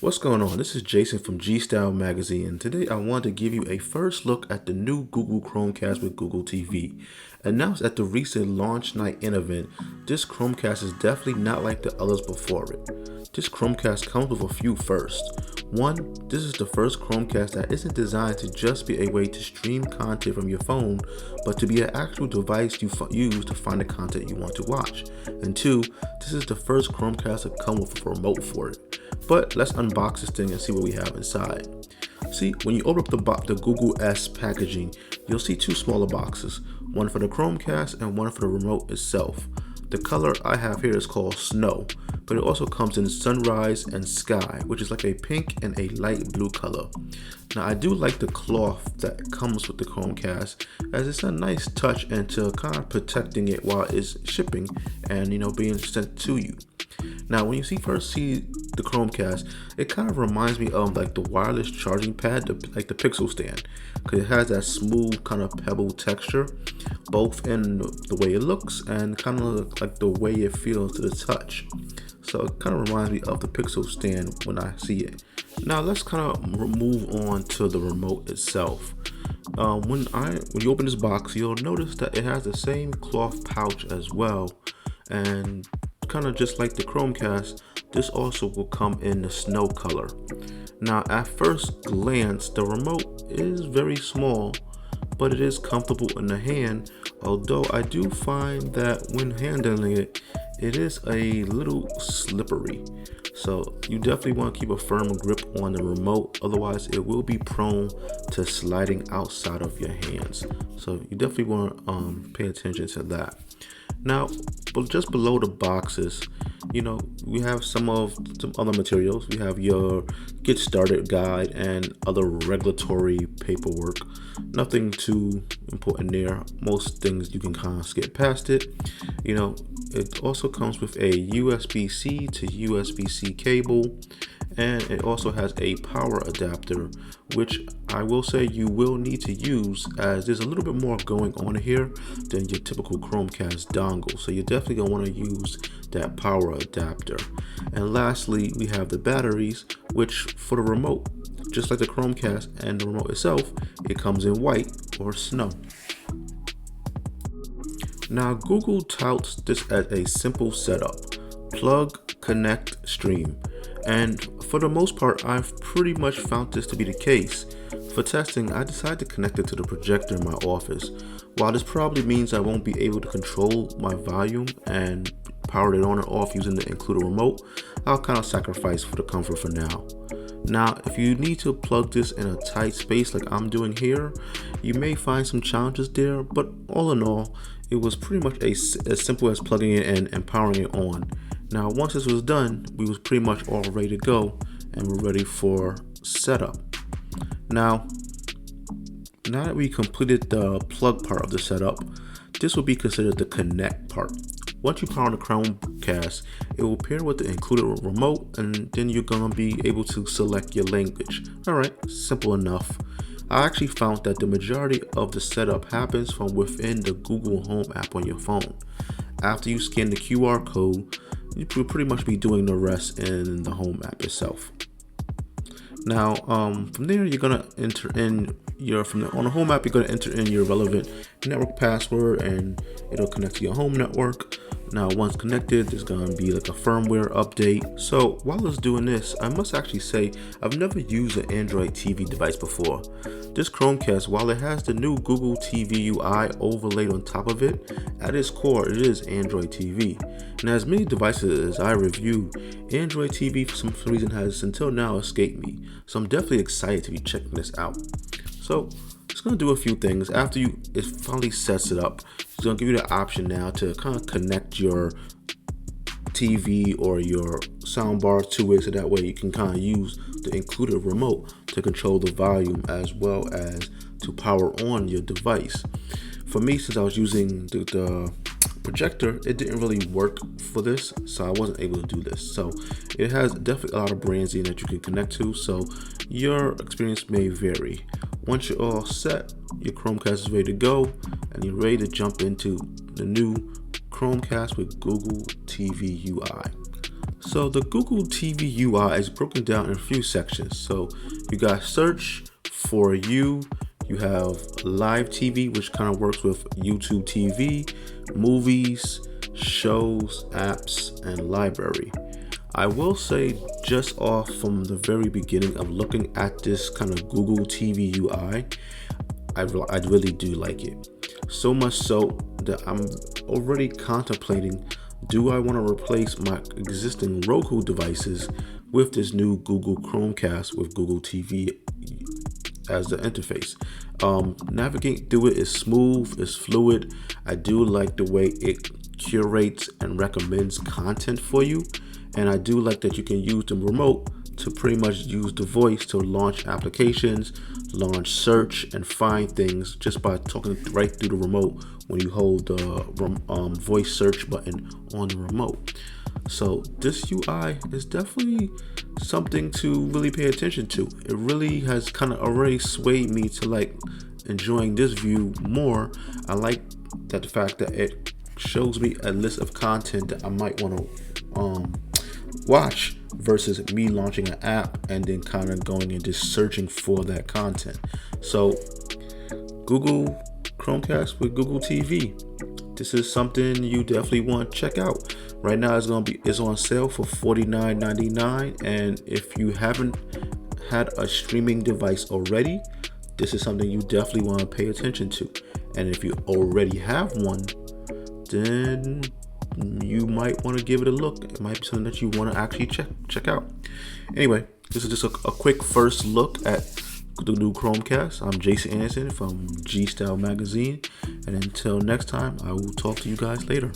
What's going on? This is Jason from G Style Magazine, and today I wanted to give you a first look at the new Google Chromecast with Google TV. Announced at the recent launch night event, this Chromecast is definitely not like the others before it. This Chromecast comes with a few firsts. One, this is the first Chromecast that isn't designed to just be a way to stream content from your phone, but to be an actual device you use to find the content you want to watch. And two, this is the first Chromecast to come with a remote for it. But let's unbox this thing and see what we have inside. See, when you open up the Google S packaging, you'll see two smaller boxes, one for the Chromecast and one for the remote itself. The color I have here is called Snow, but it also comes in Sunrise and Sky, which is like a pink and a light blue color. Now I do like the cloth that comes with the Chromecast, as it's a nice touch into kind of protecting it while it's shipping and being sent to you. Now when you first see the Chromecast, it kind of reminds me of like the wireless charging pad, like the Pixel stand, because it has that smooth kind of pebble texture, both in the way it looks and kind of like the way it feels to the touch. So it kind of reminds me of the Pixel stand when I see it. Now let's kind of move on to the remote itself. When you open this box, you'll notice that it has the same cloth pouch as well, and kind of just like the Chromecast, this also will come in the snow color. Now at first glance, the remote is very small, but it is comfortable in the hand, although I do find that when handling it, it is a little slippery. So you definitely want to keep a firm grip on the remote, otherwise it will be prone to sliding outside of your hands. So you definitely want to pay attention to that. Now, but just below the boxes, we have some other materials. We have your get started guide and other regulatory paperwork. Nothing too important there. Most things you can kind of skip past it. It also comes with a USB-C to USB-C cable, and it also has a power adapter, which I will say you will need to use, as there's a little bit more going on here than your typical Chromecast dongle. So you're definitely going to want to use that power adapter. And lastly, we have the batteries, which for the remote, just like the Chromecast and the remote itself, it comes in white or snow. Now Google touts this as a simple setup: plug, connect, stream. And for the most part, I've pretty much found this to be the case. For testing, I decided to connect it to the projector in my office. While this probably means I won't be able to control my volume and power it on or off using the included remote, I'll kind of sacrifice for the comfort for now. Now, if you need to plug this in a tight space like I'm doing here, you may find some challenges there, but all in all, it was pretty much as simple as plugging it in and powering it on. Now, once this was done, we was pretty much all ready to go, and we're ready for setup. Now that we completed the plug part of the setup, this will be considered the connect part. Once you power on the Chromecast, it will pair with the included remote, and then you're gonna be able to select your language. Alright, simple enough. I actually found that the majority of the setup happens from within the Google Home app on your phone. After you scan the QR code, you will pretty much be doing the rest in the Home app itself. Now, from there, you're gonna enter in on the Home app, you're gonna enter in your relevant network password, and it'll connect to your home network. Now, once connected, there's gonna be like a firmware update. So while it's doing this, I must actually say I've never used an Android TV device before. This Chromecast, while it has the new Google TV UI overlaid on top of it, at its core, it is Android TV. And as many devices as I review, Android TV for some reason has until now escaped me. So I'm definitely excited to be checking this out. So it's gonna do a few things. After it finally sets it up, it's gonna give you the option now to kind of connect your TV or your soundbar to it, so that way you can kind of use the included remote to control the volume as well as to power on your device. For me, since I was using the projector, it didn't really work for this, so I wasn't able to do this. So it has definitely a lot of brands in that you can connect to, so your experience may vary. Once you're all set, your Chromecast is ready to go, and you're ready to jump into the new Chromecast with Google TV UI. So the Google TV UI is broken down in a few sections. So you got search, for you, you have live TV, which kind of works with YouTube TV, movies, shows, apps, and library. I will say, just off from the very beginning of looking at this kind of Google TV UI, I really do like it. So much so that I'm already contemplating, do I want to replace my existing Roku devices with this new Google Chromecast with Google TV as the interface. Navigating through it is smooth, it's fluid. I do like the way it curates and recommends content for you. And I do like that you can use the remote to pretty much use the voice to launch applications, launch search, and find things just by talking right through the remote when you hold the voice search button on the remote. So this UI is definitely something to really pay attention to. It really has kind of already swayed me to like enjoying this view more. I like that the fact that it shows me a list of content that I might want to watch versus me launching an app and then kind of going and just searching for that content. So Google Chromecast with Google TV. This is something you definitely want to check out. Right now it's on sale for $49.99, and if you haven't had a streaming device already, this is something you definitely want to pay attention to. And if you already have one, then you might want to give it a look. It might be something that you want to actually check out. Anyway, this is just a quick first look at the new Chromecast. I'm Jason Anderson from G Style Magazine, and until next time, I will talk to you guys later.